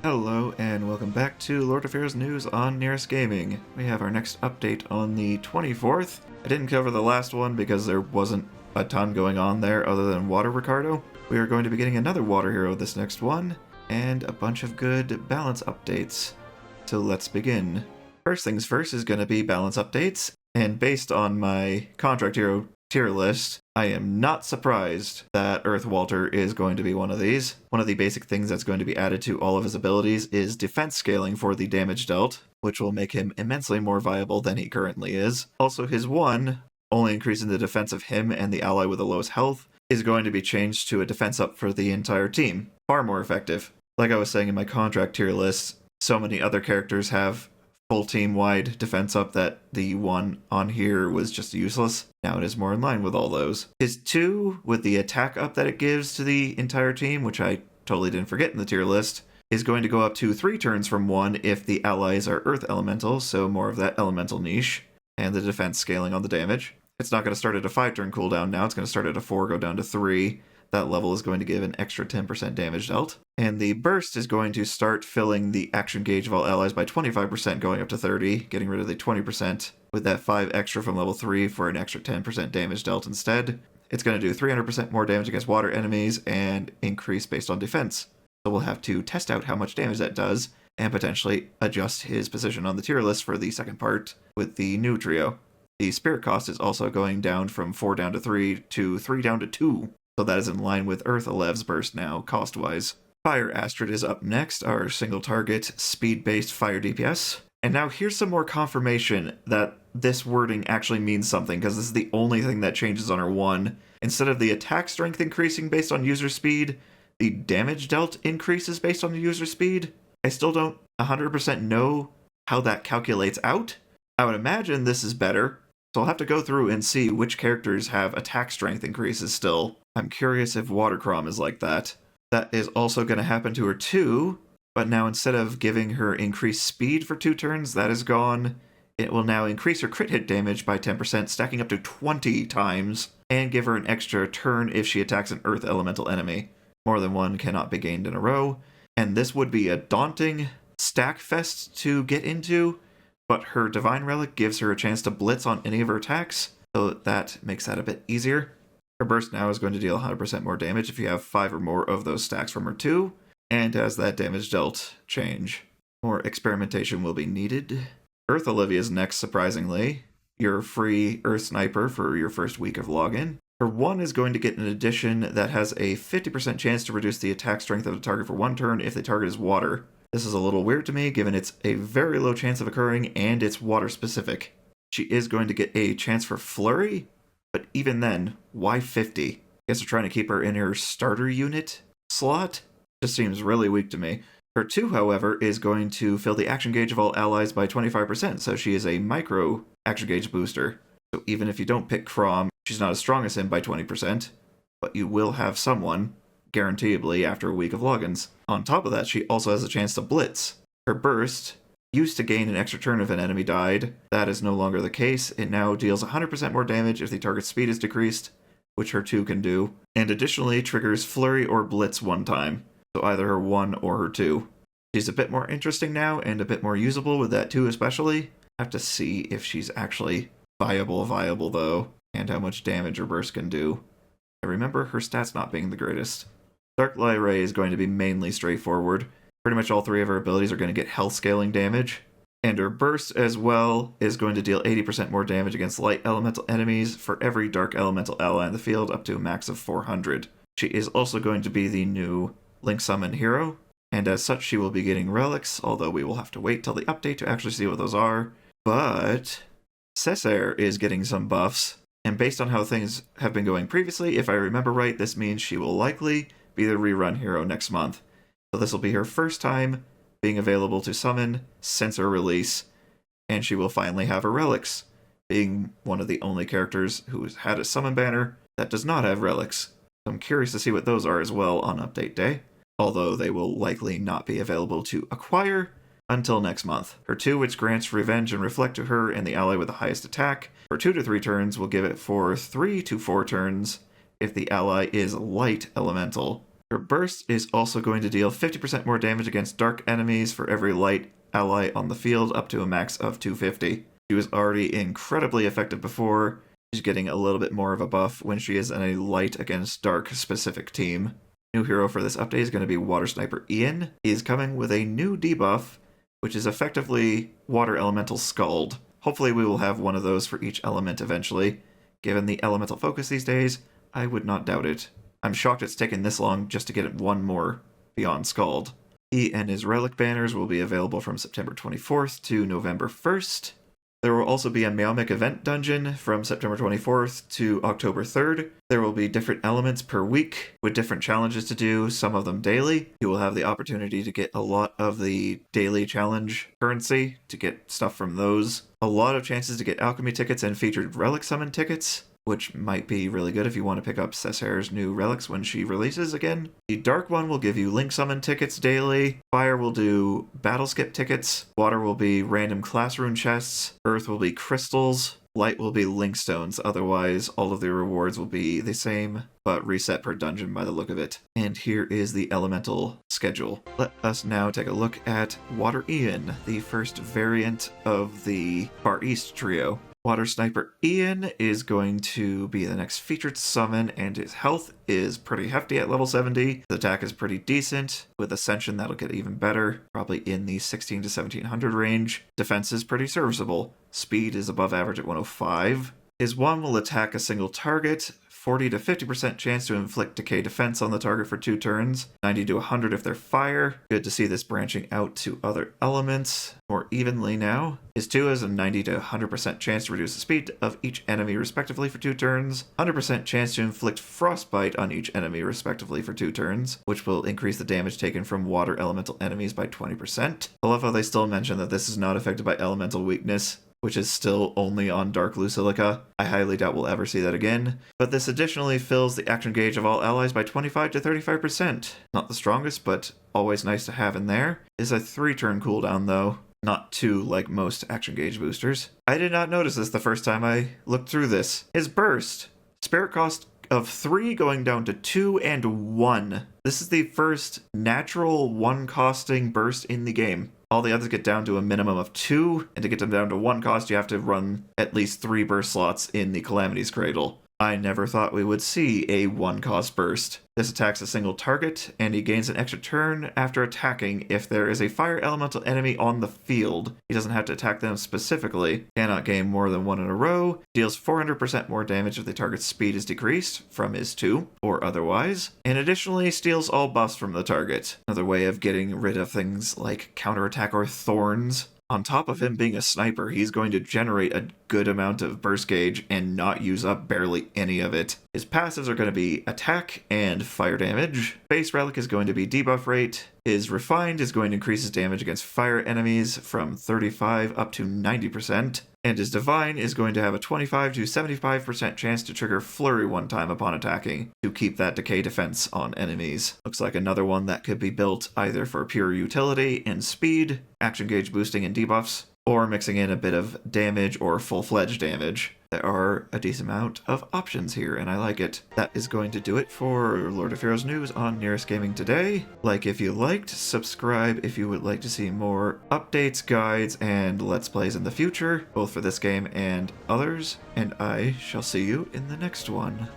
Hello and welcome back to Lord Affairs News on Nyris Gaming. We have our next update on the 24th. I didn't cover the last one because there wasn't a ton going on there other than Water Ricardo. We are going to be getting another Water Hero this next one, and a bunch of good balance updates. So let's begin. First things first is going to be balance updates, and based on my Contract Hero tier list, I am not surprised that Earth Walter is going to be one of these. One of the basic things that's going to be added to all of his abilities is defense scaling for the damage dealt, which will make him immensely more viable than he currently is. Also, his 1, only increasing the defense of him and the ally with the lowest health, is going to be changed to a defense up for the entire team. Far more effective. Like I was saying in my contract tier list, so many other characters have full team-wide defense up that the 1 on here was just useless. Now it is more in line with all those. His 2, with the attack up that it gives to the entire team, which I totally didn't forget in the tier list, is going to go up to 3 turns from 1 if the allies are Earth Elemental, so more of that elemental niche, and the defense scaling on the damage. It's not going to start at a 5-turn cooldown now, it's going to start at a 4, go down to 3. That level is going to give an extra 10% damage dealt. And the burst is going to start filling the action gauge of all allies by 25%, going up to 30, getting rid of the 20%, with that 5 extra from level 3 for an extra 10% damage dealt instead. It's going to do 300% more damage against water enemies and increase based on defense. So we'll have to test out how much damage that does, and potentially adjust his position on the tier list for the second part with the new trio. The spirit cost is also going down from 4 down to 3 to 3 down to 2. So that is in line with Earth Elev's burst now, cost-wise. Fire Astrid is up next, our single target, speed-based fire DPS. And now here's some more confirmation that this wording actually means something, because this is the only thing that changes on her 1. Instead of the attack strength increasing based on user speed, the damage dealt increases based on the user speed. I still don't 100% know how that calculates out. I would imagine this is better, so I'll have to go through and see which characters have attack strength increases still. I'm curious if Watercrom is like that. That is also going to happen to her too, but now instead of giving her increased speed for 2 turns, that is gone. It will now increase her crit hit damage by 10%, stacking up to 20 times, and give her an extra turn if she attacks an Earth Elemental enemy. More than 1 cannot be gained in a row, and this would be a daunting stack fest to get into, but her Divine Relic gives her a chance to blitz on any of her attacks, so that makes that a bit easier. Her burst now is going to deal 100% more damage if you have 5 or more of those stacks from her 2, and has that damage dealt change. More experimentation will be needed. Earth Olivia is next, surprisingly. Your free Earth Sniper for your first week of login. Her 1 is going to get an addition that has a 50% chance to reduce the attack strength of the target for 1 turn if the target is water. This is a little weird to me, given it's a very low chance of occurring and it's water specific. She is going to get a chance for Flurry, but even then, why 50? Guess they're trying to keep her in her starter unit slot? Just seems really weak to me. Her 2, however, is going to fill the action gauge of all allies by 25%, so she is a micro action gauge booster. So even if you don't pick Crom, she's not as strong as him by 20%, but you will have someone, guaranteeably, after a week of logins. On top of that, she also has a chance to blitz. Her burst used to gain an extra turn if an enemy died. That is no longer the case. It now deals 100% more damage if the target's speed is decreased, which her 2 can do, and additionally triggers Flurry or Blitz 1 time, so either her 1 or her 2. She's a bit more interesting now, and a bit more usable with that 2 especially. I have to see if she's actually viable though, and how much damage her burst can do. I remember her stats not being the greatest. Dark Light Ray is going to be mainly straightforward. Pretty much all 3 of her abilities are going to get health scaling damage. And her burst as well is going to deal 80% more damage against light elemental enemies for every dark elemental ally in the field, up to a max of 400. She is also going to be the new Link Summon hero, and as such she will be getting relics, although we will have to wait till the update to actually see what those are. But Cesaire is getting some buffs, and based on how things have been going previously, if I remember right, this means she will likely be the rerun hero next month. So this will be her first time being available to summon since her release, and she will finally have her relics, being one of the only characters who has had a summon banner that does not have relics. So I'm curious to see what those are as well on update day, although they will likely not be available to acquire until next month. Her 2, which grants Revenge and Reflect to her and the ally with the highest attack, for 2 to 3 turns will give it for 3 to 4 turns if the ally is Light Elemental. Her burst is also going to deal 50% more damage against dark enemies for every light ally on the field, up to a max of 250. She was already incredibly effective before. She's getting a little bit more of a buff when she is in a light against dark specific team. New hero for this update is going to be Water Sniper Ian. He is coming with a new debuff, which is effectively Water Elemental Scald. Hopefully we will have one of those for each element eventually. Given the elemental focus these days, I would not doubt it. I'm shocked it's taken this long just to get one more beyond Scald. He and his relic banners will be available from September 24th to November 1st. There will also be a Meowmic event dungeon from September 24th to October 3rd. There will be different elements per week with different challenges to do, some of them daily. You will have the opportunity to get a lot of the daily challenge currency to get stuff from those. A lot of chances to get alchemy tickets and featured relic summon tickets, which might be really good if you want to pick up Cesaire's new relics when she releases again. The Dark one will give you Link Summon tickets daily, Fire will do Battle Skip tickets, Water will be random Classroom chests, Earth will be crystals, Light will be Link Stones, otherwise all of the rewards will be the same, but reset per dungeon by the look of it. And here is the elemental schedule. Let us now take a look at Water Ian, the first variant of the Far East trio. Water Sniper Ian is going to be the next featured summon, and his health is pretty hefty at level 70. His attack is pretty decent. With Ascension, that'll get even better, probably in the 16 to 1700 range. Defense is pretty serviceable. Speed is above average at 105. His one will attack a single target, 40 to 50% chance to inflict decay defense on the target for 2 turns, 90 to 100 if they're fire. Good to see this branching out to other elements more evenly now. His 2 has a 90 to 100% chance to reduce the speed of each enemy respectively for 2 turns, 100% chance to inflict frostbite on each enemy respectively for 2 turns, which will increase the damage taken from water elemental enemies by 20%. I love how they still mention that this is not affected by elemental weakness, which is still only on Dark Lucilica. I highly doubt we'll ever see that again. But this additionally fills the action gauge of all allies by 25 to 35%. Not the strongest, but always nice to have in there. Is a 3-turn cooldown though, not 2 like most action gauge boosters. I did not notice this the first time I looked through this. His burst, spirit cost of 3 going down to 2 and 1. This is the first natural 1 costing burst in the game. All the others get down to a minimum of 2, and to get them down to 1 cost, you have to run at least 3 burst slots in the Calamity's Cradle. I never thought we would see a 1 cost burst. This attacks a single target, and he gains an extra turn after attacking if there is a fire elemental enemy on the field. He doesn't have to attack them specifically, cannot gain more than 1 in a row, deals 400% more damage if the target's speed is decreased from his 2, or otherwise, and additionally steals all buffs from the target. Another way of getting rid of things like counterattack or thorns. On top of him being a sniper, he's going to generate a good amount of burst gauge and not use up barely any of it. His passives are going to be attack and fire damage. Base relic is going to be debuff rate. His refined is going to increase his damage against fire enemies from 35 up to 90%. And his divine is going to have a 25 to 75% chance to trigger flurry one time upon attacking to keep that decay defense on enemies. Looks like another one that could be built either for pure utility and speed, action gauge boosting and debuffs, or mixing in a bit of damage or full-fledged damage. There are a decent amount of options here, and I like it. That is going to do it for Lord of Heroes news on Nyris Gaming today. Like if you liked, subscribe if you would like to see more updates, guides, and Let's Plays in the future, both for this game and others, and I shall see you in the next one.